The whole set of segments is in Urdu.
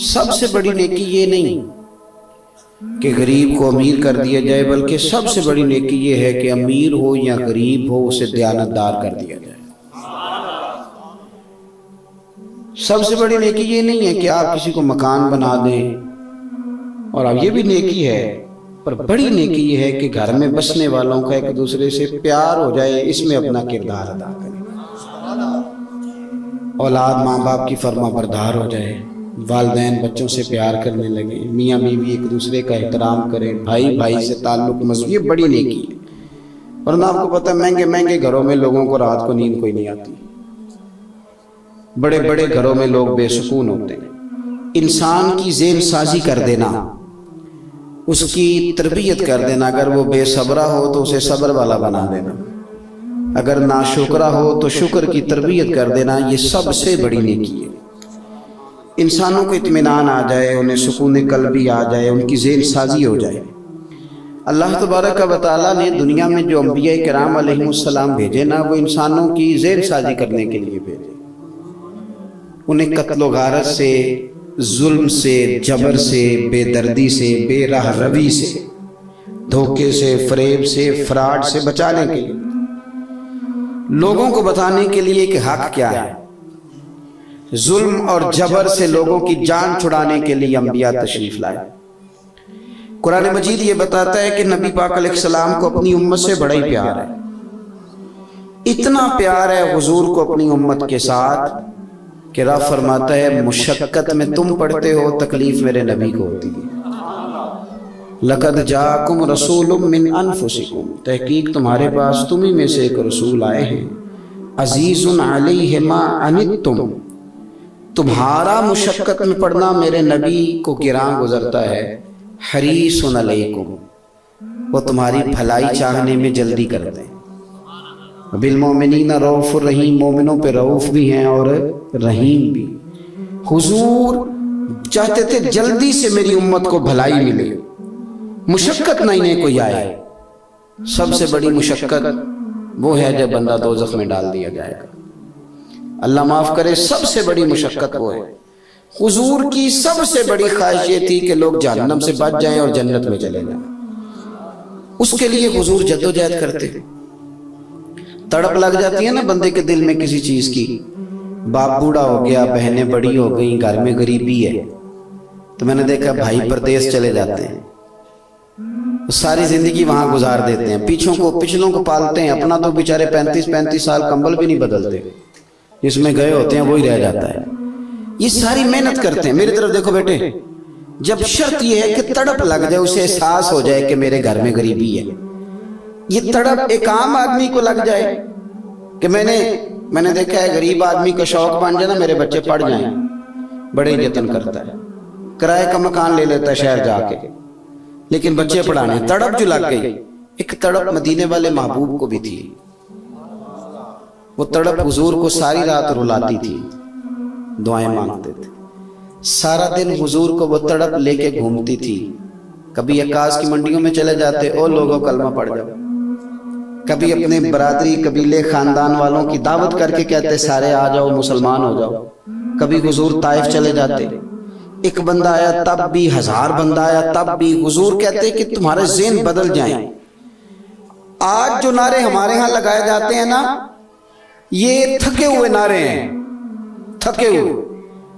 سب سے بڑی نیکی یہ نہیں کہ غریب کو امیر کر دیا جائے، بلکہ سب سے بڑی نیکی یہ ہے کہ امیر ہو یا غریب ہو اسے دیانتدار کر دیا جائے۔ سب سے بڑی نیکی یہ نہیں ہے کہ آپ کسی کو مکان بنا دیں، اور اب یہ بھی نیکی ہے، پر بڑی نیکی یہ ہے کہ گھر میں بسنے والوں کا ایک دوسرے سے پیار ہو جائے، اس میں اپنا کردار ادا کریں، اولاد ماں باپ کی فرما بردار ہو جائے، والدین بچوں سے پیار کرنے لگے، میاں بیوی ایک دوسرے کا احترام کریں، بھائی بھائی سے تعلق مضبوط، یہ بڑی نیکی ہے۔ ورنہ آپ کو پتہ ہے مہنگے مہنگے گھروں میں لوگوں کو رات کو نیند کوئی نہیں آتی، بڑے بڑے گھروں میں لوگ بے سکون ہوتے ہیں۔ انسان کی ذہن سازی کر دینا، اس کی تربیت کر دینا، اگر وہ بے صبرہ ہو تو اسے صبر والا بنا دینا، اگر ناشکرہ ہو تو شکر کی تربیت کر دینا، یہ سب سے بڑی نیکی ہے۔ انسانوں کو اطمینان آ جائے، انہیں سکون قلبی آ جائے، ان کی ذہن سازی ہو جائے۔ اللہ تبارک و تعالیٰ نے دنیا میں جو انبیاء کرام علیہ السلام بھیجے نا، وہ انسانوں کی ذہن سازی کرنے کے لیے بھیجے، انہیں قتل و غارت سے، ظلم سے، جبر سے، بے دردی سے، بے راہ روی سے، دھوکے سے، فریب سے، فراڈ سے بچانے کے لیے، لوگوں کو بتانے کے لیے کہ حق کیا ہے، ظلم اور جبر سے لوگوں کی جان چھڑانے کے لیے انبیاء تشریف لائے۔ قرآن مجید یہ بتاتا ہے کہ نبی پاک علیہ السلام کو اپنی امت سے بڑا ہی پیار ہے، اتنا پیار ہے حضور کو اپنی امت کے ساتھ کہ رب فرماتا ہے مشقت میں تم پڑھتے ہو، تکلیف میرے نبی کو ہوتی ہے۔ لَقَدْ جَاءَكُمْ رَسُولٌ مِّنْ أَنفُسِكُمْ، تحقیق تمہارے پاس تمہیں میں سے ایک رسول آئے ہیں، عزیز علیہ ما عنتم، تمہارا مشقت میں پڑھنا میرے نبی کو گراں گزرتا ہے، حریص علیکم، وہ تمہاری بھلائی چاہنے میں جلدی کرتے ہیں، بالمومنین رؤوف الرحیم، مومنوں پہ رؤوف بھی ہیں اور رحیم بھی۔ حضور چاہتے تھے جلدی سے میری امت کو بھلائی ملے، مشقت نہ انہیں کوئی آئے۔ سب سے بڑی مشقت وہ ہے جب بندہ دوزخ میں ڈال دیا جائے گا، اللہ معاف کرے، سب سے بڑی مشقت وہ ہے۔ حضور کی سب سے بڑی خواہش یہ تھی کہ لوگ جہنم سے بچ جائیں اور جنت میں چلے جائیں، اس کے لیے حضور جدوجہد کرتے۔ تڑپ لگ جاتی ہے نا بندے کے دل میں کسی چیز کی، باپ بوڑھا ہو گیا، بہنیں بڑی ہو گئیں، گھر میں غریبی ہے، تو میں نے دیکھا بھائی پردیس چلے جاتے ہیں، ساری زندگی وہاں گزار دیتے ہیں، پچھلوں کو پالتے ہیں، اپنا تو بیچارے 35 سال کمبل بھی نہیں بدلتے، جس میں گئے ہوتے ہیں وہی رہ جاتا ہے۔ یہ ساری محنت کرتے ہیں۔ میری طرف دیکھو بیٹے، جب شرط یہ ہے کہ تڑپ لگ جائے، اسے احساس ہو جائے کہ میرے گھر میں غریبی ہے، یہ تڑپ ایک عام آدمی کو لگ جائے کہ میں نے دیکھا ہے غریب آدمی کا شوق بن جائے نا میرے بچے پڑھ جائیں، بڑے یتن کرتا ہے، کرائے کا مکان لے لیتا ہے شہر جا کے، لیکن بچے پڑھانے، تڑپ جو لگ گئی۔ ایک تڑپ مدینے والے محبوب کو بھی تھی، وہ تڑپ حضور کو ساری رات رلاتی تھی، دعائیں مانگتے تھے، سارا دن حضور کو وہ تڑپ لے کے گھومتی تھی۔ کبھی عکاس کی منڈیوں میں چلے جاتے، او لوگوں کلمہ پڑھ جاؤ، کبھی اپنے برادری قبیلے خاندان والوں کی دعوت کر کے کہتے سارے آ جاؤ مسلمان ہو جاؤ، کبھی حضور طائف چلے جاتے، ایک بندہ آیا تب بھی، 1000 بندہ آیا تب بھی، حضور کہتے کہ تمہارے ذہن بدل جائیں۔ آج جو نعرے ہمارے ہاں لگائے جاتے ہیں نا، یہ تھکے ہوئے نعرے ہیں، تھکے ہوئے۔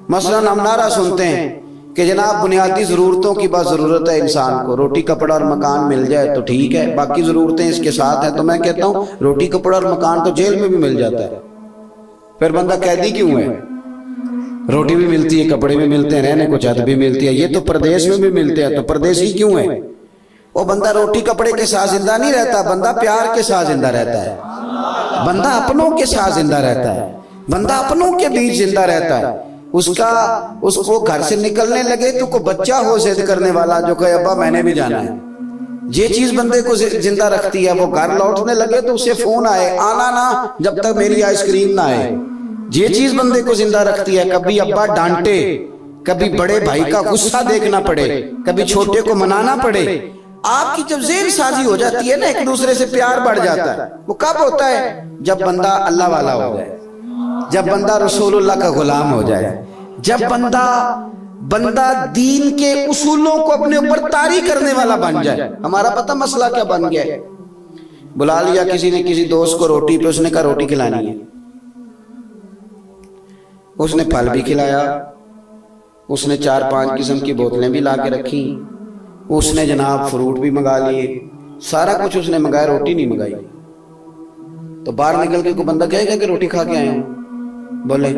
مثلا ہم نعرہ سنتے ہیں کہ جناب بنیادی ضرورتوں کی بات ضرورت ہے انسان کو، روٹی کپڑا اور مکان مل جائے تو ٹھیک ہے، باقی ضرورتیں اس کے ساتھ ہیں۔ تو میں کہتا ہوں روٹی کپڑا اور مکان تو جیل میں بھی مل جاتا ہے، پھر بندہ قیدی کیوں ہے؟ روٹی بھی ملتی ہے، کپڑے بھی ملتے ہیں، رہنے کو چھت بھی ملتی ہے، یہ تو پردیس میں بھی ملتے ہیں، تو پردیسی کیوں ہے؟ وہ بندہ روٹی کپڑے کے ساتھ زندہ نہیں رہتا، بندہ پیار کے ساتھ زندہ رہتا ہے، بندہ اپنوں کے ساتھ زندہ رہتا ہے، بندہ اپنوں کے بیچ زندہ رہتا ہے۔ اس کو گھر سے نکلنے لگے تو کوئی بچہ ہو ضد کرنے والا جو کہے ابا میں نے بھی جانا ہے، یہ چیز بندے کو زندہ رکھتی ہے۔ وہ گھر لوٹنے لگے تو اسے فون آئے، آنا نہ جب تک میری آئس کریم نہ آئے، یہ چیز بندے کو زندہ رکھتی ہے۔ کبھی ابا ڈانٹے، کبھی بڑے بھائی کا غصہ دیکھنا پڑے، کبھی چھوٹے کو منانا پڑے۔ آپ کی جب ذہن سازی ہو جاتی ہے نا، ایک دوسرے سے پیار بڑھ جاتا ہے۔ وہ کب ہوتا ہے؟ جب بندہ اللہ والا ہو جائے، جب بندہ رسول اللہ کا غلام ہو جائے، جب بندہ دین کے اصولوں کو اپنے اوپر طاری کرنے والا بن جائے۔ ہمارا پتہ مسئلہ کیا بن گیا ہے؟ بلا لیا کسی نے کسی دوست کو روٹی پہ، اس نے کہا روٹی کھلانی ہے، اس نے پھل بھی کھلایا، اس نے 4-5 قسم کی بوتلیں بھی لا کے رکھی، اس نے جناب فروٹ بھی منگا لیے، سارا کچھ اس نے منگایا، روٹی نہیں منگائی۔ تو باہر نکل کے کوئی بندہ کہے گا کہ روٹی کھا کے آئے ہوں؟ بولے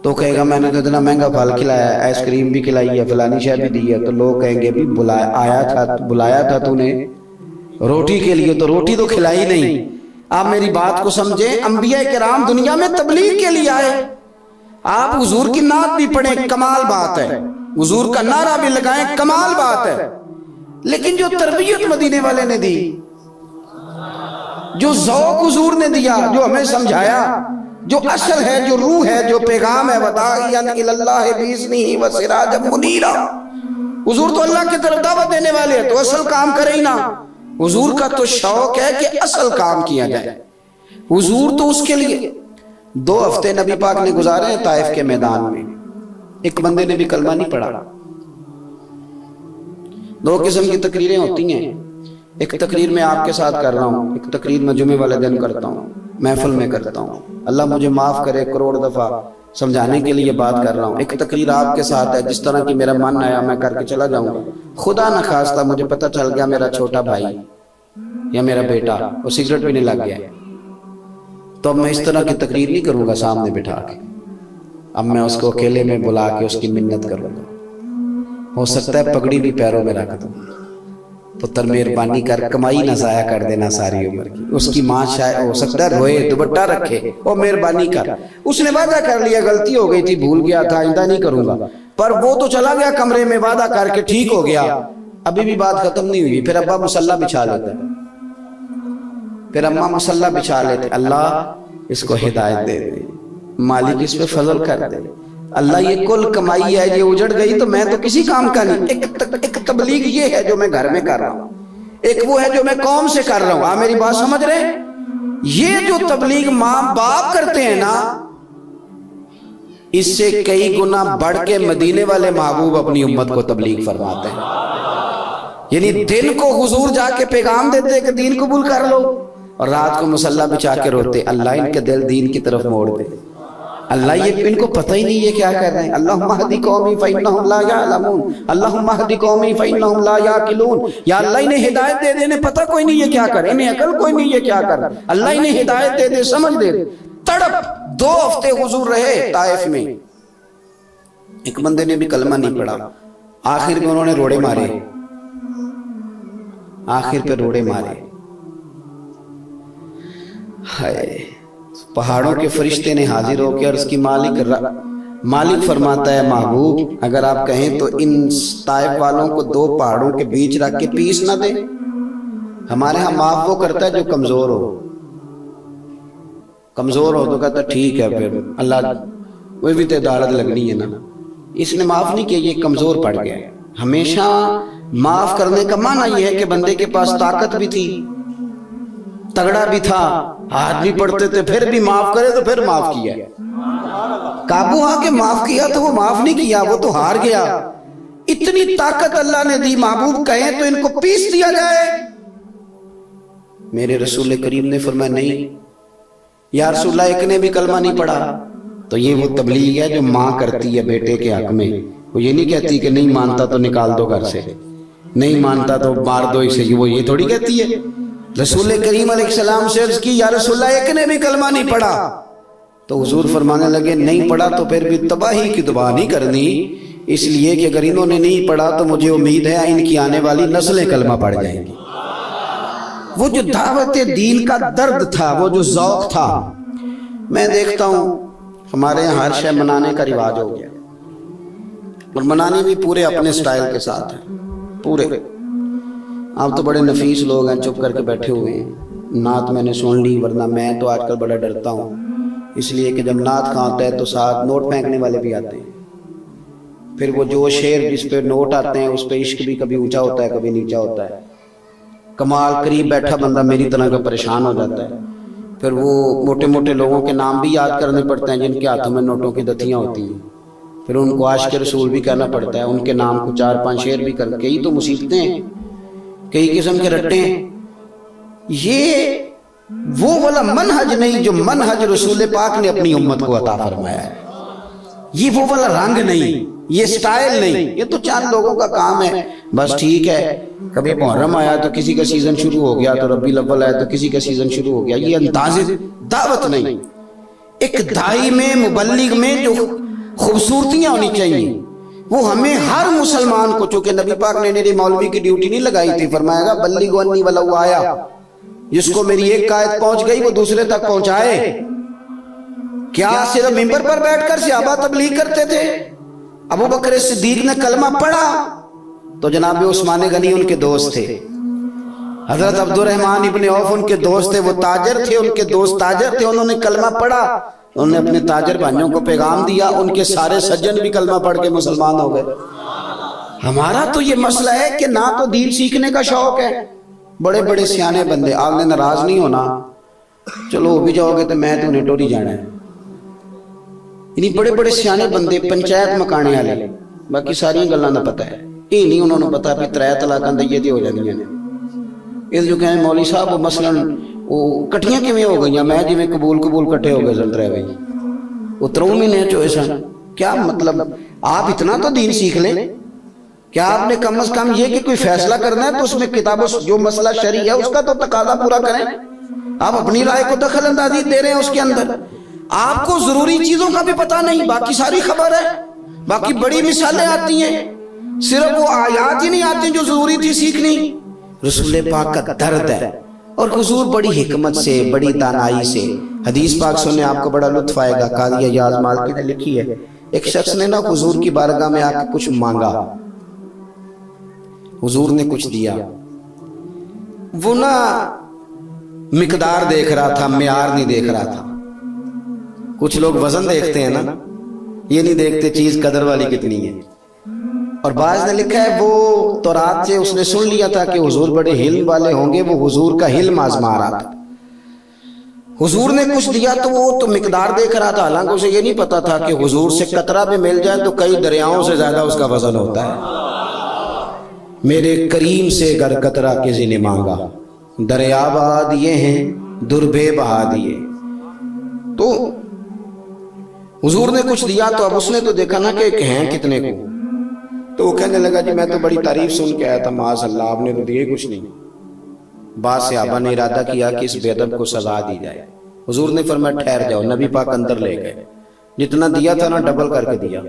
تو کہے گا میں نے تو اتنا مہنگا پھل کھلایا، آئس کریم بھی کھلائی ہے، فلانی شے بھی دی ہے۔ تو لوگ کہیں گے بھی بلایا تھا تو نے روٹی کے لیے، تو روٹی تو کھلائی نہیں۔ آپ میری بات کو سمجھیں، انبیاء کرام دنیا میں تبلیغ کے لیے آئے۔ آپ حضور کی نعت بھی پڑھیں، کمال بات ہے، حضور کا نعرہ بھی لگائیں، کمال بات ہے، لیکن جو تربیت مدینے والے نے دی، جو ذوق حضور نے دیا، جو ہمیں سمجھایا، جو اصل ہے، جو روح ہے، جو پیغام ہے، وَدَاعِيًا إِلَى اللَّهِ بِإِذْنِهِ وَسِرَاجًا مُنِيرًا، حضور تو اللہ کی طرف دعوت دینے والے ہیں، تو اصل کام کرے ہی نہ۔ حضور کا تو شوق ہے کہ اصل کام کیا جائے۔ حضور تو اس کے لیے 2 ہفتے نبی پاک نے گزارے ہیں طائف کے میدان میں، ایک بندے نے بھی کلمہ نہیں پڑھا۔ 2 قسم کی تقریریں ہوتی ہیں، ایک تقریر میں آپ کے ساتھ کر رہا ہوں، ایک تقریر میں جمعے والے دن کرتا ہوں، محفل میں کرتا ہوں، اللہ مجھے معاف کرے، کروڑ دفعہ سمجھانے کے لیے بات کر رہا ہوں۔ ایک تقریر آپ کے ساتھ ہے، جس طرح کی میرا من آیا میں کر کے چلا جاؤں گا، خدا نخواستہ مجھے پتہ چل گیا میرا چھوٹا بھائی یا میرا بیٹا وہ سگریٹ پینے لگ گیا، تو اب میں اس طرح کی تقریر نہیں کروں گا سامنے بٹھا کے، اب میں اس کو اکیلے میں بلا کے اس کی منت کروں گا، ہو سکتا ہے پگڑی بھی پیروں میں رکھ دوں، پتر مہربانی کر کمائی نہ ضائع کر دینا ساری عمر کی۔ اس کی ماں شاید ہو سکتا ہے روئے، دوپٹہ رکھے، اور مہربانی کر، اس نے وعدہ کر لیا، غلطی ہو گئی تھی، بھول گیا تھا، آئندہ نہیں کروں گا، پر وہ تو چلا گیا کمرے میں وعدہ کر کے، ٹھیک ہو گیا، ابھی بھی بات ختم نہیں ہوئی۔ پھر ابا مصلی بچھا لیتا ہے، پھر اماں مصلی بچھا لیتے، اللہ اس کو ہدایت دے دے، مالک اس پہ فضل کر دے، اللہ یہ کل کمائی ہے، یہ اجڑ گئی تو میں تو کسی کام کا نہیں۔ ایک تبلیغ یہ ہے جو میں گھر میں کر رہا ہوں، ایک وہ ہے جو میں قوم سے کر رہا ہوں۔ آپ میری بات سمجھ رہے ہیں؟ یہ جو تبلیغ ماں باپ کرتے ہیں نا، اس سے کئی گنا بڑھ کے مدینے والے محبوب اپنی امت کو تبلیغ فرماتے ہیں۔ یعنی دن کو حضور جا کے پیغام دیتے کہ دین قبول کر لو، اور رات کو مصلی بچھا کے روتے، اللہ ان کے دل دین کی طرف موڑ دے، اللہ یہ ان کو پتہ ہی نہیں یہ کیا کر رہے ہیں، اللہم اہدی قومی فإنہم لا یعلمون، اللہم اہدی قومی فإنہم لا یعقلون، یا اللہ انہیں ہدایت دے دے، انہیں پتہ کوئی نہیں یہ کیا کر، انہیں عقل کوئی نہیں یہ کیا کر، اللہ انہیں ہدایت دے دے، سمجھ دے۔ تڑپ 2 ہفتے حضور رہے طائف میں، ایک بندے نے بھی کلمہ نہیں پڑھا، آخر میں انہوں نے روڑے مارے، آخر پہ روڑے مارے، ہائے، پہاڑوں کے فرشتے نے حاضر ہو کے عرض کی، مالک فرماتا ہے محبوب اگر آپ کہیں تو ان طائف والوں کو 2 پہاڑوں کے بیچ رکھ کے پیس نہ دیں، ہمارے ہاں معاف وہ کرتا ہے جو کمزور ہو تو کہتا ٹھیک ہے، پھر اللہ وہ بھی تے دارت لگنی ہے نا، اس نے معاف نہیں کیا، یہ کمزور پڑ گیا۔ ہمیشہ معاف کرنے کا معنی یہ ہے کہ بندے کے پاس طاقت بھی تھی، تگڑا بھی تھا، ہاتھ بھی پڑتے تھے، پھر بھی معاف کرے تو پھر معاف کیا، قابو آ کے معاف کیا تو وہ معاف نہیں کیا، وہ تو ہار گیا۔ اتنی طاقت اللہ نے دی، محبوب کہیں تو ان کو پیس دیا جائے، میرے رسول کریم نے فرمایا نہیں یا رسول اللہ، ایک نے بھی کلمہ نہیں پڑھا۔ تو یہ وہ تبلیغ ہے جو ماں کرتی ہے بیٹے کے حق میں، وہ یہ نہیں کہتی کہ نہیں مانتا تو نکال دو گھر سے، نہیں مانتا تو مار دو اسے، وہ یہ تھوڑی کہتی ہے۔ رسول کریم علیہ السلام سے عرض کی، یا رسول اللہ ایک نے بھی کلمہ نہیں پڑھا، تو حضور فرمانے لگے نہیں پڑھا تو پھر بھی تباہی کی دعا نہیں کرنی، اس لیے کہ اگر انہوں نے نہیں پڑھا تو مجھے امید ہے ان کی آنے والی نسلیں کلمہ پڑھ جائیں گی۔ وہ جو دعوت دین کا درد تھا، وہ جو ذوق تھا، میں دیکھتا ہوں ہمارے یہاں ہر شے منانے کا رواج ہو گیا، اور منانے بھی پورے اپنے سٹائل کے ساتھ ہیں، پورے۔ آپ تو بڑے نفیس لوگ ہیں، چپ کر کے بیٹھے ہوئے ہیں، نعت میں نے سن لی، ورنہ میں تو آج کل بڑا ڈرتا ہوں، اس لیے کہ جب نعت کھاتا ہے تو ساتھ نوٹ پھینکنے والے بھی آتے ہیں، پھر وہ جو شعر جس پہ نوٹ آتے ہیں اس پہ عشق بھی کبھی اونچا ہوتا ہے کبھی نیچا ہوتا ہے، کمال قریب بیٹھا بندہ میری طرح کا پریشان ہو جاتا ہے، پھر وہ موٹے موٹے لوگوں کے نام بھی یاد کرنے پڑتے ہیں جن کے ہاتھوں میں نوٹوں کی دتیاں ہوتی ہیں، پھر ان کو عاشق رسول بھی کہنا پڑتا ہے، ان کے نام کو 4-5 شعر بھی کر، کئی تو مصیبتیں ہیں، کئی قسم کے رٹے ہیں۔ یہ وہ والا منہج نہیں جو منہج رسول پاک نے اپنی امت کو عطا فرمایا ہے، یہ وہ والا رنگ نہیں، یہ سٹائل نہیں، یہ تو چند لوگوں کا کام ہے۔ بس ٹھیک ہے، کبھی محرم آیا تو کسی کا سیزن شروع ہو گیا، تو ربیع الاول آیا تو کسی کا سیزن شروع ہو گیا، یہ انداز دعوت نہیں۔ ایک داعی میں، مبلغ میں جو خوبصورتیاں ہونی چاہیے وہ ہمیں ہر مسلمان کو، چونکہ نبی پاک نے میری مولوی کی ڈیوٹی نہیں لگائی تھی، فرمایا گا بلغوا انی ولو آیا، جس کو میری ایک آیت پہنچ گئی وہ دوسرے تک پہنچائے۔ کیا صرف ممبر پر بیٹھ کر صحابہ تبلیغ کرتے تھے؟ ابو بکر صدیق نے کلمہ پڑھا تو جناب عثمان غنی ان کے دوست تھے، حضرت عبد الرحمن ابن عوف ان کے دوست تھے، وہ تاجر تھے، ان کے دوست تاجر تھے، انہوں نے کلمہ پڑھا، انہوں نے اپنے تاجر بھائیوں کو پیغام دیا، ان کے سارے سجن بھی کلمہ پڑھ کے مسلمان ہو گئے۔ ہمارا تو یہ مسئلہ ہے کہ نہ تو دین سیکھنے کا شوق ہے، بڑے بڑے سیانے بندے، آپ نے ناراض نہیں ہونا، چلو وہ بھی جاؤ گے تو میں تو انہیں ٹوری جانا ہے، یعنی بڑے بڑے سیانے بندے پنچایت مکانے والے، باقی ساری گلاں دا پتہ ہے، یہ نہیں انہوں نے پتا بھی 3 طلاقاں دئیے تے ہو جاندیاں نے۔ یہ جو کہیں مولوی صاحب وہ مثلاً وہ کٹیاں کیویں ہو گئیاں، میں جی میں قبول کٹے ہو گئے سن 3 بھائی، وہ 3 مہینے چوئے سن، کیا مطلب؟ آپ اتنا تو دین سیکھ لیں، کیا آپ نے کم از کم یہ کہ کوئی فیصلہ کرنا ہے تو اس میں کتاب جو مسئلہ شرعی ہے اس کا تو تقاضا پورا کریں۔ آپ اپنی رائے کو دخل اندازی دے رہے ہیں اس کے اندر، آپ کو ضروری چیزوں کا بھی پتہ نہیں، باقی ساری خبر ہے، باقی بڑی مثالیں آتی ہیں، صرف وہ آیات ہی نہیں آتی جو ضروری تھی سیکھنی۔ رسول پاک کا درد ہے، اور حضور بڑی حکمت سے، بڑی دانائی سے، حدیث پاک سننے آپ کو بڑا لطف آئے گا، قاضی ایاز مالکی نے لکھی ہے، ایک شخص نے نا حضور کی بارگاہ میں آ کے کچھ مانگا، حضور نے کچھ دیا، وہ نا مقدار دیکھ رہا تھا، معیار نہیں دیکھ رہا تھا۔ کچھ لوگ وزن دیکھتے ہیں نا، یہ نہیں دیکھتے چیز قدر والی کتنی ہے۔ اور بعض نے لکھا ہے وہ تورات سے اس نے سن لیا تھا کہ حضور بڑے حلم والے ہوں گے، وہ حضور کا حلم آزما رہا تھا، حضور نے کچھ دیا تو وہ تو مقدار دیکھ رہا تھا، حالانکہ اسے یہ نہیں پتا تھا کہ حضور سے قطرہ بھی مل جائے تو کئی دریاؤں سے زیادہ اس کا وزن ہوتا ہے۔ میرے کریم سے گر قطرہ کسی نے مانگا، دریا بہا دیے ہیں، دربے بہا دیے۔ تو حضور نے کچھ دیا تو اب اس نے تو دیکھا نا کہ ہیں کتنے کو، تو وہ کہنے لگا جی میں تو بڑی تعریف سن کے آیا تھا، معاذ اللہ آپ نے تو دیے کچھ نہیں۔ بعض صحابہ نے ارادہ کیا کہ اس بے ادب کو سزا دی جائے، حضور نے فرمایا ٹھہر جاؤ، نبی پاک اندر لے گئے، جتنا دیا تھا نا ڈبل کر کے دیا،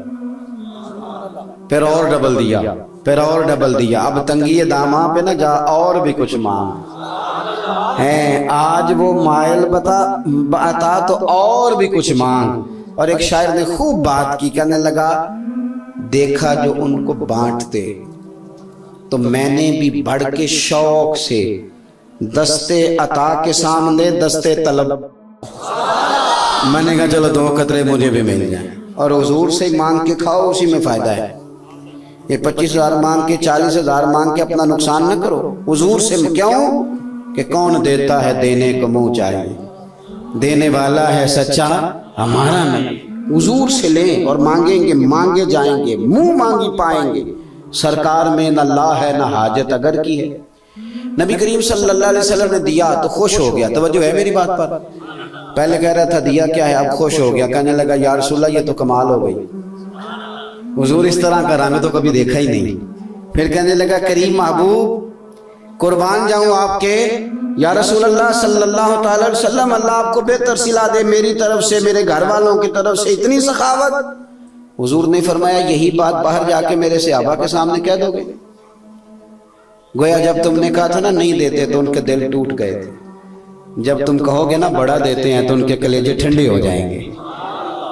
پھر اور ڈبل دیا، پھر اور ڈبل دیا، اب تنگی داماں پہ نہ جا اور بھی کچھ مانگ ہیں، آج وہ مائل بتا تو اور بھی کچھ مانگ۔ اور ایک شاعر نے خوب بات کی، کہنے لگا دیکھا جو ان کو بانٹتے تو میں نے بھی بڑھ کے شوق سے دستے عطا کے سامنے دستے طلب، میں نے کہا چلو 2 قطرے مجھے بھی مل جائیں، اور حضور سے مانگ کے کھاؤ، اسی میں فائدہ ہے۔ یہ 25,000 مانگ کے 40,000 مانگ کے اپنا نقصان نہ کرو، حضور سے کیوں کہ کون دیتا ہے دینے کو منہ چاہیے، دینے والا ہے سچا ہمارا نبی۔ حضور سے لیں اور مانگیں گے، مانگے جائیں گے، منہ مانگی پائیں گے، سرکار میں نہ لا ہے نہ حاجت اگر کی ہے۔ نبی کریم صلی اللہ علیہ وسلم نے دیا تو خوش ہو گیا، توجہ ہے میری بات پر؟ پہلے کہہ رہا تھا دیا کیا ہے، اب خوش ہو گیا، کہنے لگا یا رسول اللہ یہ تو کمال ہو گئی، حضور اس طرح کا رنگ تو کبھی دیکھا ہی نہیں۔ پھر کہنے لگا کریم محبوب قربان جاؤں آپ کے، یا رسول اللہ صلی اللہ تعالی علیہ وسلم، اللہ آپ کو بہتر صلہ دے، میری طرف سے، میرے گھر والوں کی طرف سے اتنی سخاوت۔ حضور نے فرمایا یہی بات باہر جا کے میرے صحابہ کے سامنے کہہ دو گے؟ گویا جب تم نے کہا تھا نا نہیں دیتے تو ان کے دل ٹوٹ گئے تھے، جب تم کہو گے نا بڑا دیتے ہیں تو ان کے کلیجے ٹھنڈے ہو جائیں گے۔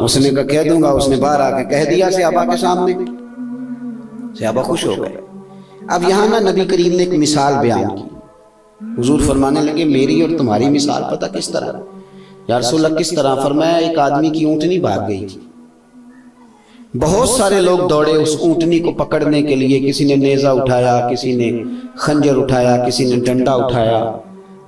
اس نے کہا کہہ دوں گا، اس نے باہر آ کے کہہ دیا صحابہ کے سامنے، صحابہ خوش ہو گئے۔ اب یہاں نا نبی کریم نے ایک مثال بیان کی، حضور فرمانے لگے میری اور تمہاری مثال پتہ کس طرح؟ یا رسول اللہ کس طرح؟ فرمایا ایک آدمی کی اونٹنی بھاگ گئی تھی، بہت سارے لوگ دوڑے اس اونٹنی کو پکڑنے کے لیے، کسی نے نیزہ اٹھایا، کسی نے خنجر اٹھایا، کسی نے ڈنڈا اٹھایا،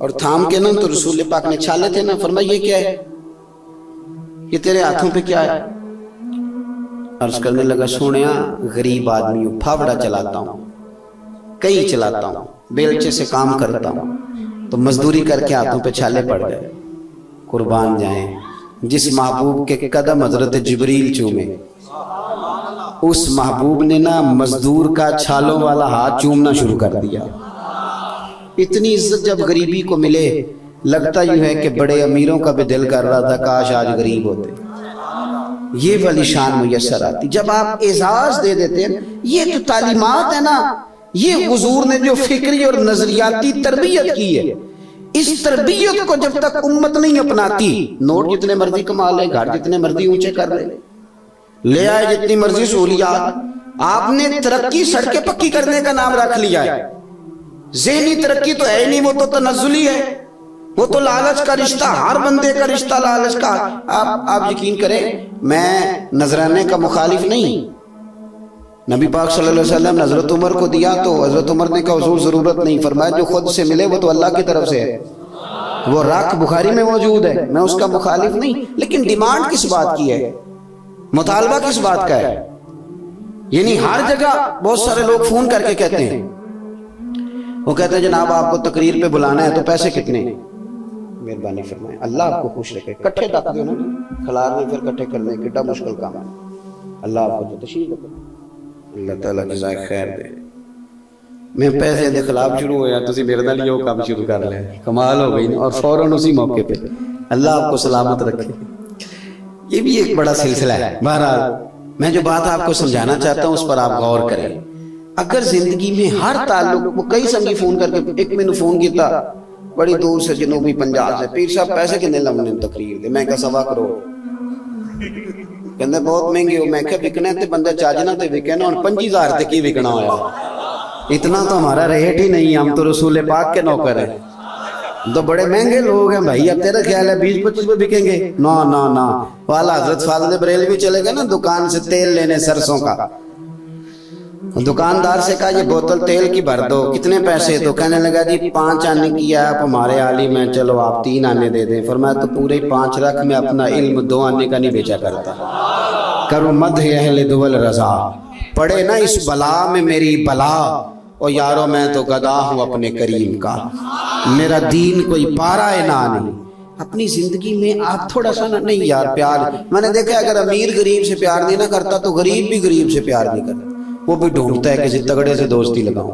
اور تھام کے نا تو رسول پاک نے چھالے تھے نا، فرمایا یہ کیا ہے، یہ تیرے ہاتھوں پہ کیا ہے؟ عرض کرنے لگا سونیا غریب آدمی ہوں، پھاوڑا چلاتا ہوں، کئی چلاتا ہوں، بیلچے سے کام کرتا ہوں، تو مزدوری کر کے ہاتھوں پہ چھالے پڑ گئے۔ قربان جائیں جس محبوب کے قدم حضرت جبریل چومے، اس محبوب نے نا مزدور کا چھالوں والا ہاتھ چومنا شروع کر دیا۔ اتنی عزت جب غریبی کو ملے، لگتا یوں ہے کہ بڑے امیروں کا بھی دل کر رہا تھا کاش آج غریب ہوتے۔ یہ والی شان میسر آتی جب آپ اعزاز دے دیتے ہیں۔ یہ تو تعلیمات ہے نا، یہ حضور نے جو فکری اور نظریاتی تربیت کی ہے، اس تربیت کو جب تک امت نہیں اپناتی، نوٹ جتنے مرضی کما لے، گھر جتنے مرضی اونچے کر لے آئے جتنی مرضی سہولیات، آپ نے ترقی سڑکیں پکی کرنے کا نام رکھ لیا ہے۔ ذہنی ترقی تو ہے نہیں، وہ تو تنزلی ہے، وہ تو لالچ کا رشتہ، ہر بندے کا رشتہ لالچ کا۔ آپ یقین کریں میں نذرانے کا مخالف نہیں، نبی پاک صلی اللہ علیہ وسلم نے حضرت عمر کو دیا تو حضرت عمر نے کہا حضور ضرورت نہیں، فرمایا جو خود سے ملے وہ تو اللہ کی طرف سے ہے، وہ رکھ بخاری میں موجود ہے، میں اس کا مخالف نہیں، لیکن ڈیمانڈ کس بات کی ہے، مطالبہ کس بات کا ہے؟ یعنی ہر جگہ بہت سارے لوگ فون کر کے کہتے ہیں، وہ کہتے ہیں جناب آپ کو تقریر پہ بلانا ہے تو پیسے کتنے ہیں؟ مہربانی فرمائیں، اللہ آپ کو خوش رکھے، کٹھے تک دو نا، کھلار میں پھر کٹھے کرنے کتنا مشکل کام ہے، اللہ آپ کو جو تشریف رکھے، اللہ تعالیٰ جزائے خیر دے۔ میں پیسے دے خلاف شروع ہویا تو میرے نال یہ کام شروع کر لیا، کمال ہو گئی اور فوراً اسی موقع پہ اللہ آپ کو سلامت رکھے۔ یہ بھی ایک بڑا سلسلہ ہے۔ بہرحال میں جو بات آپ کو سمجھانا چاہتا ہوں اس پر آپ غور کریں۔ اگر زندگی میں ہر تعلق، وہ کئی سنگی فون کر کے، ایک میں نے فون کیتا بڑی دور سے جنوبی پنجاب سے، پیر صاحب پیسے کتنے لگنے تقریر دے؟ میں کہا 1.25 کروڑ۔ کہندے بہت مہنگے ہو، میں کہا وکنے تے بندہ چاجنا تے وکے نا، 25,000 تے کی وکنا ہویا؟ اتنا تو ہمارا ریٹ ہی نہیں، ہم تو رسول پاک کے نوکر ہیں، تو بڑے مہنگے لوگ ہیں بھائی، اب تیرا خیال ہے 20-25 میں بکیں گے؟ نا والا حضرت فاضل بریلوی چلے گئے نا دکان سے تیل لینے سرسوں کا، دکاندار سے کہا یہ بوتل تیل کی بھر دو، کتنے پیسے؟ تو کہنے لگا جی 5 آنے کی ہے، آپ ہمارے عالم ہیں، چلو آپ 3 آنے دے دیں۔ فرمایا تو پورے 5 رکھ، میں اپنا علم 2 آنے کا نہیں بیچا کرتا۔ کرو مدح اہل دول رضا، پڑے نا اس بلا میں میری بلا، اور یارو میں تو گدا ہوں اپنے کریم کا، میرا دین کوئی پارا نہ نہیں۔ اپنی زندگی میں آپ تھوڑا سا نہیں یار پیار، میں نے دیکھا اگر امیر غریب سے پیار نہیں نہ کرتا تو غریب بھی غریب سے پیار نہیں کرتا، وہ بھی ڈھونڈتا ہے کسی تگڑے سے دوستی لگاؤں،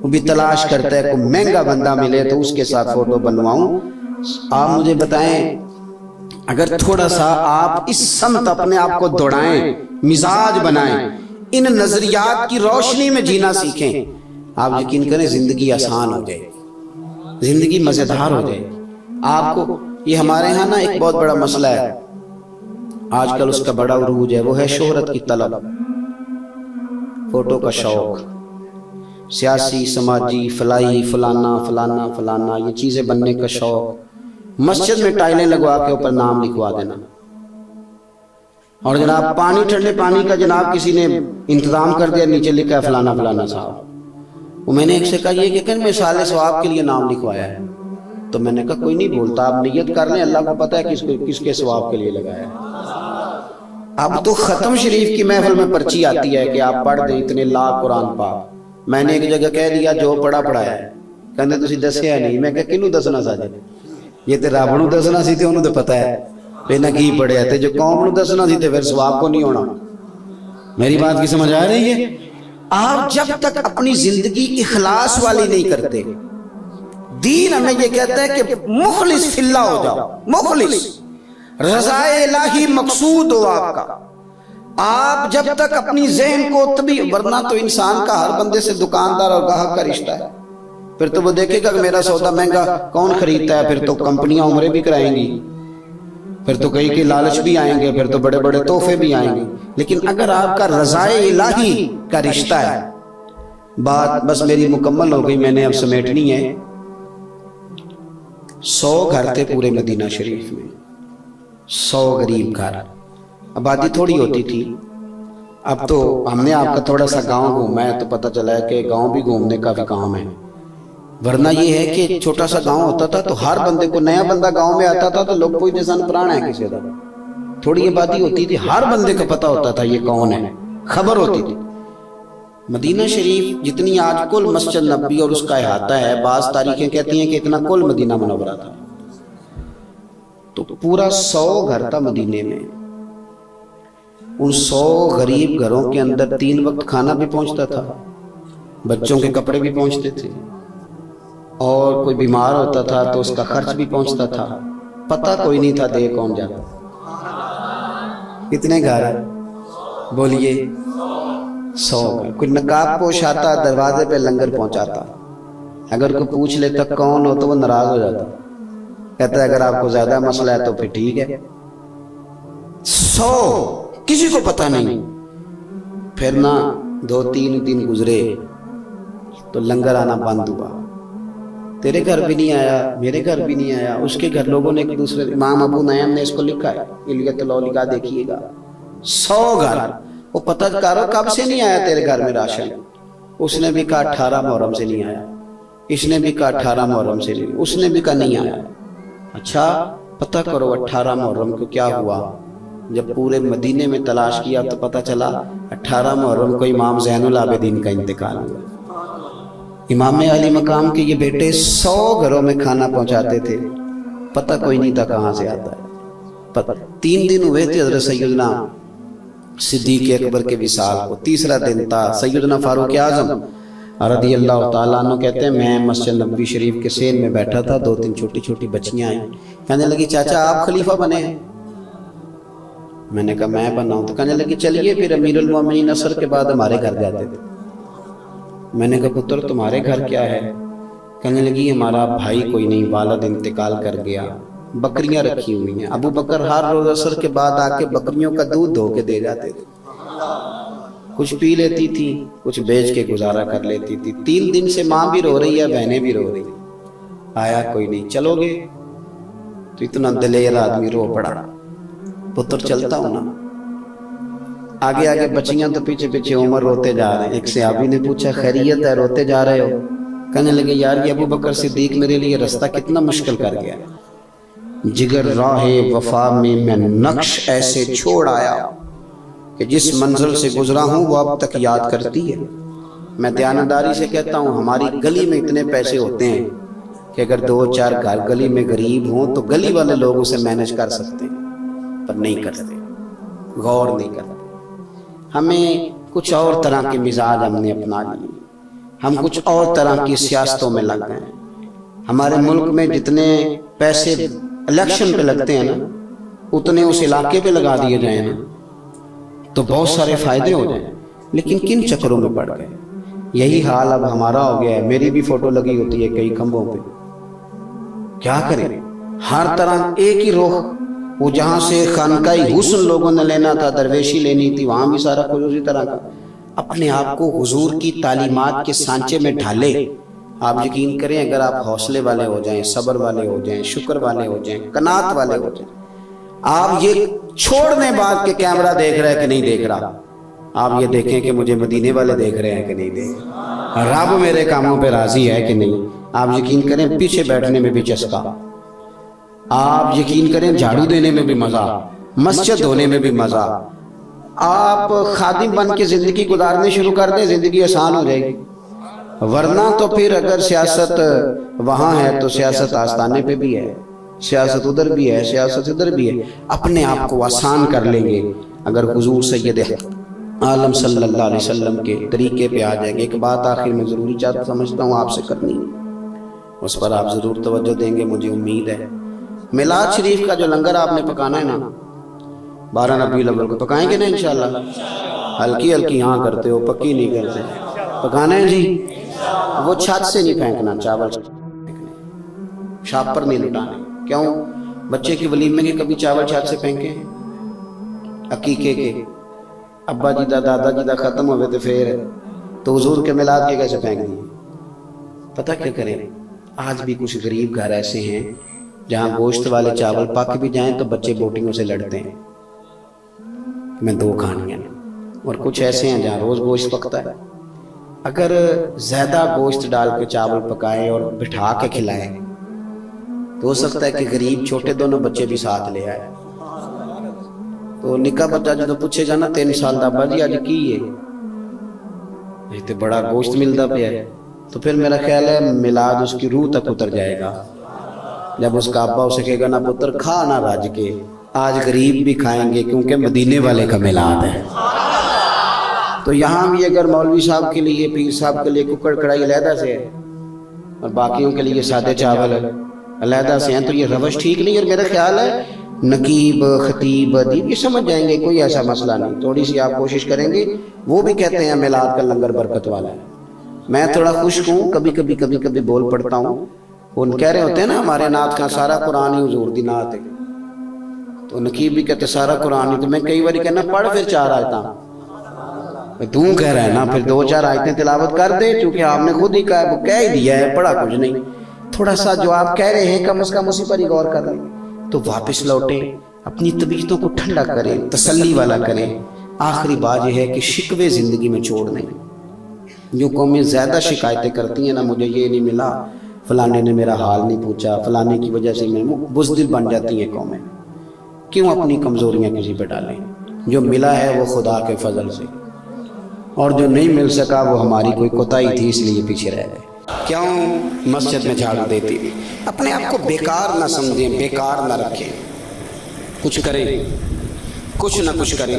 وہ بھی تلاش کرتا ہے کوئی مہنگا بندہ ملے تو اس کے ساتھ فوٹو بنواؤں۔ آپ مجھے بتائیں اگر تھوڑا سا آپ اس سمت اپنے آپ کو دوڑائیں، مزاج بنائیں، ان نظریات کی روشنی میں جینا سیکھیں، آپ یقین کریں زندگی آسان ہو جائے، زندگی مزیدار ہو جائے۔ آپ کو یہ ہمارے ہاں نا ایک بہت بڑا مسئلہ ہے آج کل، اس کا بڑا عروج ہے، وہ ہے شہرت کی طلب، فوٹو کا شوق، سیاسی سماجی فلائی فلانا یہ چیزیں بننے کا شوق، مسجد میں ٹائلیں لگوا کے اوپر نام لکھوا دینا، اور جناب پانی، ٹھنڈے پانی کا جناب کسی نے انتظام کر دیا، نیچے لکھا ہے فلانا صاحب۔ وہ میں نے ایک سے کہا یہ کہ میں سال ثواب کے لیے نام لکھوایا ہے، تو میں نے کہا کوئی نہیں بولتا، آپ نیت کر لیں، اللہ کو پتہ ہے کس کے ثواب کے لیے لگایا ہے۔ اب تو ختم شریف کی محفل میں پرچی آتی ہے کہ آپ پڑھ دیں اتنے لاکھ قرآن پاک۔ میں نے ایک جگہ کہہ دیا جو پڑھا ہے، کہنے تسی دسیا نہیں، میں کہا کنوں دسنا سا جی، یہ تے رب نوں دسنا سی تے انہوں تے پتہ ہے پہنا کی پڑھیا، تے جو قوم نوں دسنا سی تے پھر ثواب کو نہیں ہونا۔ میری بات کی سمجھ آ رہی ہے؟ آپ جب تک اپنی زندگی اخلاص والی نہیں کرتے، دین ہمیں یہ کہتا ہے کہ مخلص فی اللہ ہو جاؤ، مخلص، رضا الہی مقصود ہو آپ کا۔ آپ جب تک اپنی ذہن کو طبی، ورنہ تو انسان کا ہر بندے سے دکاندار اور گاہک کا رشتہ ہے، پھر تو وہ دیکھے گا کہ میرا سودا مہنگا کون خریدتا ہے، پھر تو کمپنیاں عمرے بھی کرائیں گی، پھر تو کئی کے لالچ بھی آئیں گے، پھر تو بڑے بڑے تحفے بھی آئیں گے۔ لیکن اگر آپ کا رضا الہی کا رشتہ ہے، بات بس میری مکمل ہو گئی، میں نے اب سمیٹنی ہے۔ 100 گھر تھے پورے مدینہ شریف میں، 100 غریب گھر، آبادی تھوڑی ہوتی تھی۔ اب تو ہم نے آپ کا تھوڑا سا گاؤں گھوما ہے تو پتہ چلا ہے کہ گاؤں بھی گھومنے کا بھی کام ہے، ورنہ یہ ہے کہ چھوٹا سا گاؤں ہوتا تھا تو ہر بندے کو, نیا بندہ گاؤں میں آتا تھا تو لوگ کوئی جیسا پران ہے کسی کا, تھوڑی آبادی ہوتی تھی, ہر بندے کو پتا ہوتا تھا یہ کون ہے, خبر ہوتی تھی. مدینہ شریف جتنی آج کل مسجد نبوی اور اس کا احاطہ ہے, بعض تاریخیں کہتی ہیں کہ اتنا کل مدینہ منورہ تھا, تو پورا 100 گھر تھا مدینے میں. ان 100 غریب گھروں کے اندر 3 وقت کھانا بھی پہنچتا تھا, بچوں کے کپڑے بھی پہنچتے تھے, اور کوئی بیمار ہوتا تھا تو اس کا خرچ بھی پہنچتا تھا. پتہ کوئی نہیں تھا دے کون جاتا. کتنے گھر بولیے؟ 100 گھر. کوئی نقاب پوش آتا, دروازے پہ لنگر پہنچاتا, اگر کوئی پوچھ لیتا کون ہو تو وہ ناراض ہو جاتا, کہتا ہے اگر آپ کو زیادہ مسئلہ ہے تو پھر ٹھیک ہے. 100 کسی کو پتہ نہیں. پھر نہ 2-3 دن گزرے تو لنگر آنا بند ہوا. تیرے گھر بھی نہیں آیا, میرے گھر بھی نہیں آیا, اس کے گھر. لوگوں نے ایک دوسرے, امام ابو نعیم نے اس کو لکھا ہے, الیت الاولیاء دیکھیے گا, 100 گھر. وہ پتہ کرو کب سے نہیں آیا تیرے گھر میں راشن. اس نے بھی کہا 18 محرم سے نہیں آیا, اس نے بھی کہا 18 محرم سے نہیں, اس نے بھی کہا نہیں آیا. اچھا پتہ کرو 18 محرم کو کیا ہوا. جب پورے مدینے میں تلاش کیا تو پتہ چلا 18 محرم کو امام زین العابدین کا انتقال ہوا. امام علی مقام کے یہ بیٹے 100 گھروں میں کھانا پہنچاتے تھے, پتہ کوئی نہیں تھا کہاں سے آتا ہے. 3 دن ہوئے تھے حضرت سیدنا صدیق اکبر کے وصال کو. تیسرا دن تھا. سیدنا فاروق اعظم رضی اللہ تعالیٰ عنہ کہتے ہیں میں مسجد نبوی شریف کے سین میں بیٹھا تھا, 2-3 چھوٹی چھوٹی بچیاں آئیں, کہنے لگی چاچا آپ خلیفہ بنے ہیں. میں نے کہا میں بنا ہوں. تو کہنے لگی چلیے پھر امیر المومنین عصر کے بعد ہمارے گھر جاتے تھے. میں نے کہا پتر تمہارے گھر کیا ہے؟ کہنے لگی ہمارا بھائی کوئی نہیں, والد انتقال کر گیا, بکریاں رکھی ہوئی ہیں. ابو بکر ہر روز عصر کے بعد آ کے بکریوں کا دودھ دھو کے دے جاتے تھے, کچھ پی لیتی تھی, کچھ بیچ کے گزارا کر لیتی تھی. 3 دن سے ماں بھی رو رہی ہے, بہنیں بھی رو رہی. آیا کوئی نہیں. چلو گے؟ تو اتنا دلیر آدمی رو پڑا. پتر چلتا ہوں نا. آگے آگے بچیاں تو پیچھے پیچھے, عمر روتے جا رہے ہیں. ایک صحابی نے پوچھا خیریت ہے, روتے جا رہے ہو؟ کہنے لگے یار یہ ابو بکر صدیق میرے لیے رستہ کتنا مشکل کر گیا. جگر راہ وفا میں نقش ایسے چھوڑ آیا کہ جس منزل سے گزرا ہوں وہ اب تک یاد کرتی ہے. میں دیانتداری سے کہتا ہوں ہماری گلی میں اتنے پیسے ہوتے ہیں کہ اگر 2-4 گھر گلی میں غریب ہوں تو گلی والے لوگ اسے مینج کر سکتے ہیں, پر نہیں کرتے, غور نہیں کرتے. ہمیں کچھ اور طرح کے مزاج ہم نے اپنا لیے, ہم کچھ اور طرح کی سیاستوں میں لگ گئے. ہمارے ملک میں جتنے پیسے الیکشن پہ لگتے ہیں نا, اتنے اس علاقے پہ لگا دیے جائیں نا تو بہت سارے فائدے ہو جائیں. لیکن کن چکروں میں پڑ گئے. یہی حال اب ہمارا ہو گیا ہے. میری بھی فوٹو لگی ہوتی ہے کئی کھمبوں پہ, کیا کریں. ہر طرح ایک ہی رخ. وہ جہاں سے خانقاہی حسن لوگوں نے لینا تھا, درویشی لینی تھی, وہاں بھی سارا کچھ اسی طرح کا. اپنے آپ کو حضور کی تعلیمات کے سانچے میں ڈھالے. آپ یقین کریں اگر آپ حوصلے والے ہو جائیں, صبر والے ہو جائیں, شکر والے ہو جائیں, قناعت والے ہو جائیں, آپ یہ چھوڑنے بعد کہ کیمرہ دیکھ رہا ہے کہ نہیں دیکھ رہا, آپ یہ دیکھیں کہ مجھے مدینے والے دیکھ رہے ہیں کہ نہیں دیکھ رہے, رب میرے کاموں پہ راضی ہے کہ نہیں. آپ یقین کریں پیچھے بیٹھنے میں بھی چسکا, آپ یقین کریں جھاڑو دینے میں بھی مزہ, مسجد دھونے میں بھی مزہ. آپ خادم بن کے زندگی گزارنے شروع کر دیں, زندگی آسان ہو جائے گی. ورنہ تو پھر اگر سیاست وہاں ہے تو سیاست آستانے پہ بھی ہے, سیاست ادھر بھی ہے, سیاست ادھر بھی ہے. اپنے آپ کو آسان کر لیں گے اگر حضور سید عالم صلی اللہ علیہ وسلم کے طریقے پہ آ جائیں گے. ایک بات آخر میں ضروری سمجھتا ہوں آپ سے کرنی, اس پر آپ ضرور توجہ دیں گے مجھے امید ہے. میلاد شریف کا جو لنگر آپ نے پکانا ہے نا 12 ربیع الاول کو, پکائیں گے نا انشاءاللہ. ہلکی ہلکی ہاں کرتے ہو, پکی نہیں کرتے. پکانا ہے جی. وہ چھت سے نہیں پھینکنا, چاول شاپ پر نہیں لٹانے. کیوں؟ بچے کی ولیمے کے کبھی چاول چھت سے پھینکے؟ عقیقے کے ابا جی دا دادا جی دا ختم ہوئے تو پھر تو حضور کے میلاد کے کیسے پھینک دیے؟ پتہ کیا کریں, آج بھی کچھ غریب گھر ایسے ہیں جہاں گوشت والے چاول پک بھی جائیں تو بچے بوٹیوں سے لڑتے ہیں میں 2 کھانیاں, اور کچھ ایسے ہیں جہاں روز گوشت پکتا ہے. اگر زیادہ گوشت ڈال کے چاول پکائیں اور بٹھا کے کھلائیں تو ہو سکتا ہے کہ غریب چھوٹے دونوں بچے بھی ساتھ لے آئے. تو نکا بچہ جدو پوچھے گا نا 3 سال دا ابا جی اج کی ہے یہ تے بڑا گوشت ملتا پیا ہے، تو پھر میرا خیال ہے میلاد اس کی روح تک اتر جائے گا. جب اس کا ابا اسے کہے گا نا پتر کھا نہ راج کے، آج غریب بھی کھائیں گے کیونکہ مدینے والے کا میلاد ہے. تو یہاں بھی اگر مولوی صاحب کے لیے، پیر صاحب کے لیے ککڑ کڑھائی علیحدہ سے ہے اور باقیوں کے لیے سادے چاول علیحدہ سے ہیں، تو یہ روش ٹھیک نہیں. اور میرا خیال ہے نقیب، خطیب، ادیب یہ سمجھ جائیں گے، کوئی ایسا مسئلہ نہیں. تھوڑی سی آپ کوشش کریں گے. وہ بھی کہتے ہیں میلاد کا لنگر برکت والا ہے. میں تھوڑا خشک ہوں، کبھی کبھی بول پڑتا ہوں. وہ کہہ رہے ہوتے ہیں نا ہمارے نعت کا سارا قرآن ہی حضور دی نعت ہے، تو نقیب بھی کہتے سارا قرآن ہی. تو میں کئی بار کہنا پڑھ پھر 4 آیتاں، تو کہہ رہا ہے نا پھر 2-4 آیتیں تلاوت کر دے، کیونکہ آپ نے خود ہی کہا ہے، وہ کہہ ہی دیا ہے، پڑھا کچھ نہیں. تھوڑا سا جو آپ کہہ رہے ہیں کم از کم اسی پر ہی غور کر لیں. تو واپس لوٹیں، اپنی طبیعتوں کو ٹھنڈا کریں، تسلی والا کریں. آخری بات یہ ہے کہ شکوے زندگی میں چھوڑ دیں. جو قومیں زیادہ شکایتیں کرتی ہیں نا، مجھے یہ نہیں ملا، فلانے نے میرا حال نہیں پوچھا، فلانے کی وجہ سے میں بزدل بن جاتی ہیں قومیں. کیوں اپنی کمزوریاں کسی پہ ڈالیں؟ جو ملا ہے وہ خدا کے فضل سے، اور جو نہیں مل سکا وہ ہماری کوئی کوتاہی تھی، اس لیے پیچھے رہ گئے. کیوں مسجد میں جھاڑو دیتی؟ اپنے آپ کو بیکار نہ سمجھیں، بیکار نہ رکھیں. کچھ کریں، کچھ نہ کچھ کریں،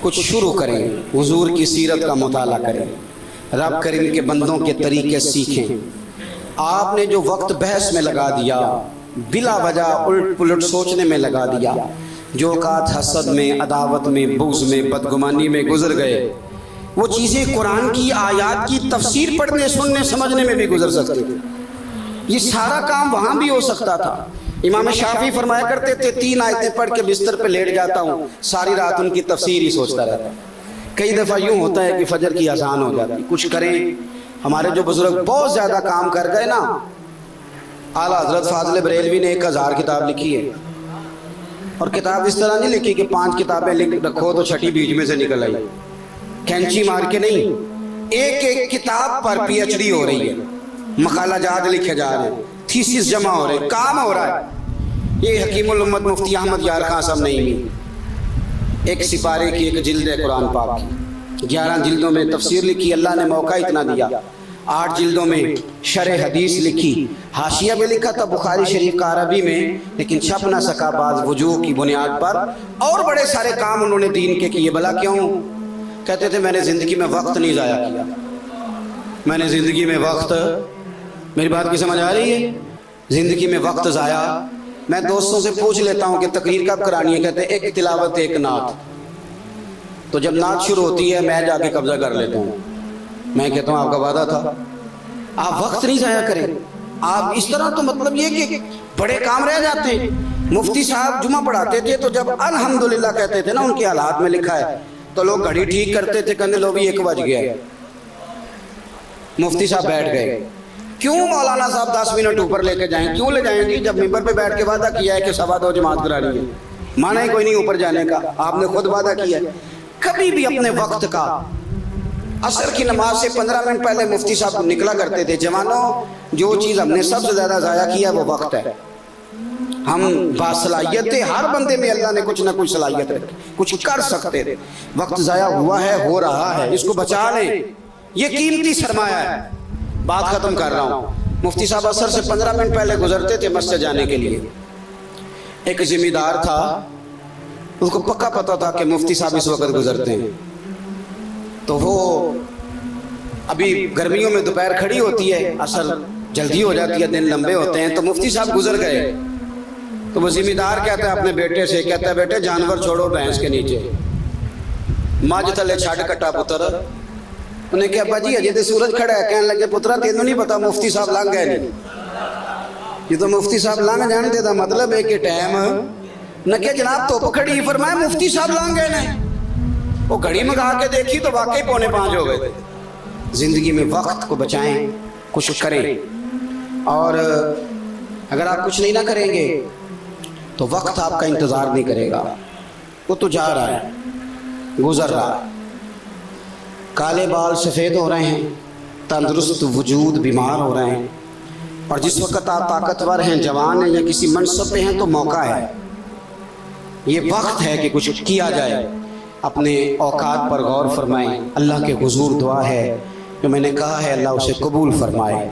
کچھ شروع کریں. حضور کی سیرت کا مطالعہ کریں، رب کریم کے بندوں کے طریقے سیکھیں. آپ نے جو وقت بحث میں لگا دیا، بلا وجہ الٹ پلٹ سوچنے میں لگا دیا، جو اوقات حسد میں، عداوت میں، بغض میں، بدگمانی میں گزر گئے، وہ چیزیں قرآن کی آیات کی تفسیر پڑھنے، سننے، سمجھنے میں بھی گزر سکتی تھی. یہ سارا کام وہاں بھی ہو سکتا تھا. امام شافعی فرمایا کرتے تھے 3 آیتیں پڑھ کے بستر پہ لیٹ جاتا ہوں، ساری رات ان کی تفسیر ہی سوچتا رہتا. کئی دفعہ یوں ہوتا ہے کہ فجر کی اذان ہو جاتی. کچھ کریں. ہمارے جو بزرگ بہت زیادہ کام کر گئے نا، اعلیٰ حضرت فاضل بریلوی نے 1000 کتاب لکھی ہے، اور کتاب اس طرح نہیں لکھی کہ 5 کتابیں لکھ رکھو تو چھٹی بیچ میں سے نکل آئی، کینچی مار کے نہیں. ایک کتاب پر پی ایچ ڈی ہو رہی ہے، مقالہ جات لکھے جا رہے ہیں، تھیسس جمع ہو رہے ہیں، کام ہو رہا ہے. یہ حکیم الامت مفتی احمد یار خان صاحب نہیں ہوئی. 1 سپارے کی 1 جلد ہے قرآن پاک کی، 11 جلدوں میں تفسیر لکھی. اللہ نے موقع اتنا دیا. 8 جلدوں میں شرح حدیث لکھی. حاشیہ بھی لکھا تھا بخاری شریف کا عربی میں، لیکن چھپ نہ سکا بعض وجوہ کی بنیاد پر. اور بڑے سارے کام انہوں نے دین کے کیے. بھلا کیوں؟ کہتے تھے میں نے زندگی میں وقت نہیں ضائع کیا، میں نے زندگی میں وقت، میری بات کی سمجھ آ رہی ہے؟ زندگی میں وقت ضائع. میں دوستوں سے پوچھ لیتا ہوں کہ تقریر کب کرانی ہے، کہتے ہیں 1 تلاوت 1 نعت. تو جب نعت شروع ہوتی ہے میں جا کے قبضہ کر لیتا ہوں. میں کہتا ہوں آپ کا وعدہ تھا. آپ وقت نہیں ضائع کریں. آپ اس طرح تو مطلب یہ کہ بڑے کام رہ جاتے ہیں. مفتی صاحب جمعہ پڑھاتے تھے تو جب الحمدللہ کہتے تھے نا، ان کے حالات میں لکھا ہے، تو لوگ گھڑی ٹھیک کرتے تھے، کہنے لو بھی 1 بج گیا ہے. مفتی صاحب بیٹھ گئے. کیوں مولانا صاحب 10 منٹ اوپر لے کے جائیں؟ کیوں لے جائیں گے جب ممبر پہ بیٹھ کے وعدہ کیا ہے کہ 2:15 جماعت کرانی ہے؟ مانا ہی کوئی نہیں اوپر جانے کا، آپ نے خود وعدہ کیا ہے. کبھی بھی اپنے وقت کا، عصر کی نماز سے 15 منٹ پہلے مفتی صاحب نکلا کرتے تھے. جوانوں، جو چیز ہم نے سب سے زیادہ ضائع کیا وہ وقت ہے. ہم باصلاحیت تھے، ہر بندے میں اللہ نے کچھ نہ کچھ صلاحیت رکھی، کچھ کر سکتے تھے. وقت ضائع ہوا ہے، ہو رہا ہے، اس کو بچا لیں. یہ قیمتی سرمایہ ہے. بات ختم کر رہا ہوں. مفتی صاحب عصر سے 15 منٹ پہلے گزرتے تھے مسجد جانے کے لیے. ایک ذمہ دار تھا، اس کو پکا پتا تھا کہ مفتی صاحب اس وقت گزرتے ہیں. تو وہ ابھی گرمیوں میں دوپہر کھڑی ہوتی ہے، عصر جلدی ہو جاتی ہے، دن لمبے ہوتے ہیں. تو مفتی صاحب گزر گئے. تو وہ ذمہ دار کہتا ہے اپنے بیٹے سے، کہتا ہے بیٹے جانور چھوڑو بھینس کے نیچے، مجھ تھلے چھڈ کٹا پتر. انہیں کہا ابا جی اجے تے سورج کھڑا ہے. کہنے لگے پترا تینوں نہیں پتا مفتی صاحب لنگ گئے نہیں. یہ تو مفتی صاحب لنگ جان دے دا مطلب ہے کہ ٹائم نہ کہ جناب دھوپ کھڑی. فرمایا مفتی صاحب لنگ گئے نہیں. وہ گھڑی منگا کے دیکھی تو واقعی 4:45 ہو گئے. زندگی میں وقت کو بچائیں، کچھ کریں. اور اگر آپ کچھ نہیں نہ کریں گے تو وقت آپ کا انتظار نہیں کرے گا. وہ تو جا رہا ہے، گزر رہا ہے. کالے بال سفید ہو رہے ہیں، تندرست وجود بیمار ہو رہے ہیں، اور جس وقت آپ طاقتور ہیں، جوان ہیں، یا کسی منصب پہ ہیں تو موقع ہے، یہ وقت ہے کہ کچھ کیا جائے۔ اپنے اوقات پر غور فرمائیں۔ اللہ کے حضور دعا ہے جو میں نے کہا ہے اللہ اسے قبول فرمائے۔